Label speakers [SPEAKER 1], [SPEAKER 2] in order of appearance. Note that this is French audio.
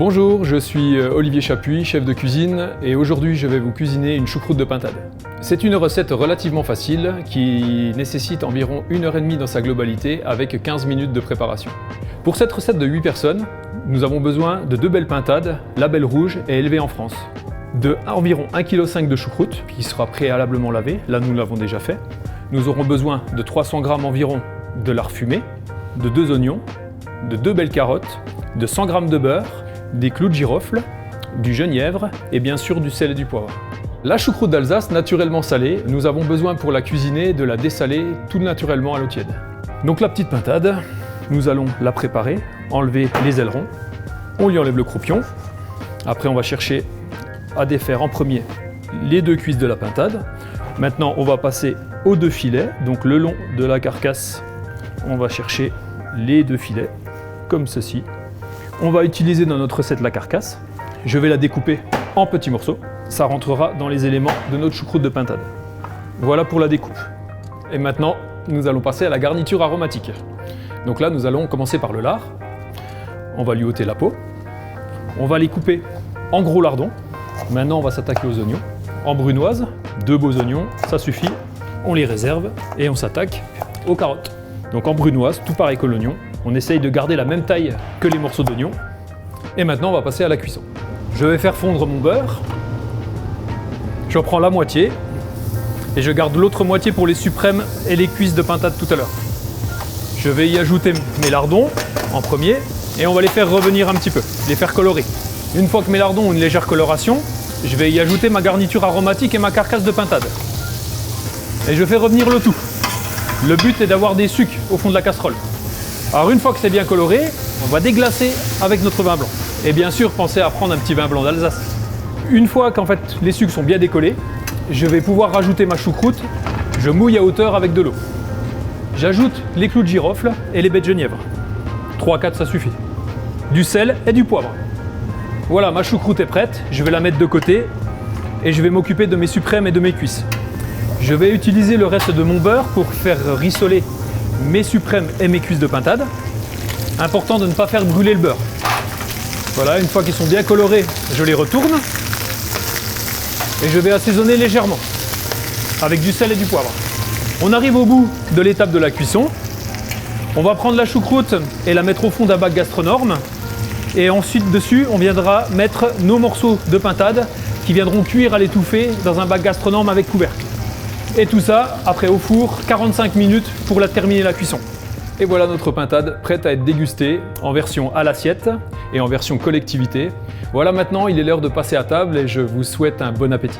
[SPEAKER 1] Bonjour, je suis Olivier Chapuis, chef de cuisine, et aujourd'hui je vais vous cuisiner une choucroute de pintade. C'est une recette relativement facile qui nécessite environ 1h30 dans sa globalité avec 15 minutes de préparation. Pour cette recette de 8 personnes, nous avons besoin de 2 belles pintades, label rouge et élevée en France. De environ 1,5 kg de choucroute qui sera préalablement lavée, là nous l'avons déjà fait. Nous aurons besoin de 300 g environ de lard fumé, de 2 oignons, de 2 belles carottes, de 100 g de beurre, des clous de girofle, du genièvre et bien sûr du sel et du poivre. La choucroute d'Alsace, naturellement salée, nous avons besoin pour la cuisiner de la dessaler tout naturellement à l'eau tiède. Donc la petite pintade, nous allons la préparer, enlever les ailerons, on lui enlève le croupion. Après on va chercher à défaire en premier les 2 cuisses de la pintade. Maintenant on va passer aux 2 filets, donc le long de la carcasse, on va chercher les 2 filets, comme ceci. On va utiliser dans notre recette la carcasse. Je vais la découper en petits morceaux. Ça rentrera dans les éléments de notre choucroute de pintade. Voilà pour la découpe. Et maintenant, nous allons passer à la garniture aromatique. Donc là, nous allons commencer par le lard. On va lui ôter la peau. On va les couper en gros lardons. Maintenant, on va s'attaquer aux oignons. En brunoise, 2 beaux oignons, ça suffit. On les réserve et on s'attaque aux carottes. Donc en brunoise, tout pareil que l'oignon. On essaye de garder la même taille que les morceaux d'oignon. Et maintenant, on va passer à la cuisson. Je vais faire fondre mon beurre. Je prends la moitié et je garde l'autre moitié pour les suprêmes et les cuisses de pintade tout à l'heure. Je vais y ajouter mes lardons en premier et on va les faire revenir un petit peu, les faire colorer. Une fois que mes lardons ont une légère coloration, je vais y ajouter ma garniture aromatique et ma carcasse de pintade. Et je fais revenir le tout. Le but est d'avoir des sucs au fond de la casserole. Alors une fois que c'est bien coloré, on va déglacer avec notre vin blanc. Et bien sûr, pensez à prendre un petit vin blanc d'Alsace. Une fois qu'en fait les sucs sont bien décollés, je vais pouvoir rajouter ma choucroute. Je mouille à hauteur avec de l'eau. J'ajoute les clous de girofle et les baies de genièvre. 3-4 ça suffit. Du sel et du poivre. Voilà, ma choucroute est prête. Je vais la mettre de côté et je vais m'occuper de mes suprêmes et de mes cuisses. Je vais utiliser le reste de mon beurre pour faire rissoler mes suprêmes et mes cuisses de pintade. Important de ne pas faire brûler le beurre. Voilà, une fois qu'ils sont bien colorés, je les retourne et je vais assaisonner légèrement avec du sel et du poivre. On arrive au bout de l'étape de la cuisson. On va prendre la choucroute et la mettre au fond d'un bac Gastronorme et ensuite dessus on viendra mettre nos morceaux de pintade qui viendront cuire à l'étouffée dans un bac Gastronorme avec couvercle. Et tout ça, après au four, 45 minutes pour terminer la cuisson. Et voilà notre pintade prête à être dégustée en version à l'assiette et en version collectivité. Voilà, maintenant il est l'heure de passer à table et je vous souhaite un bon appétit.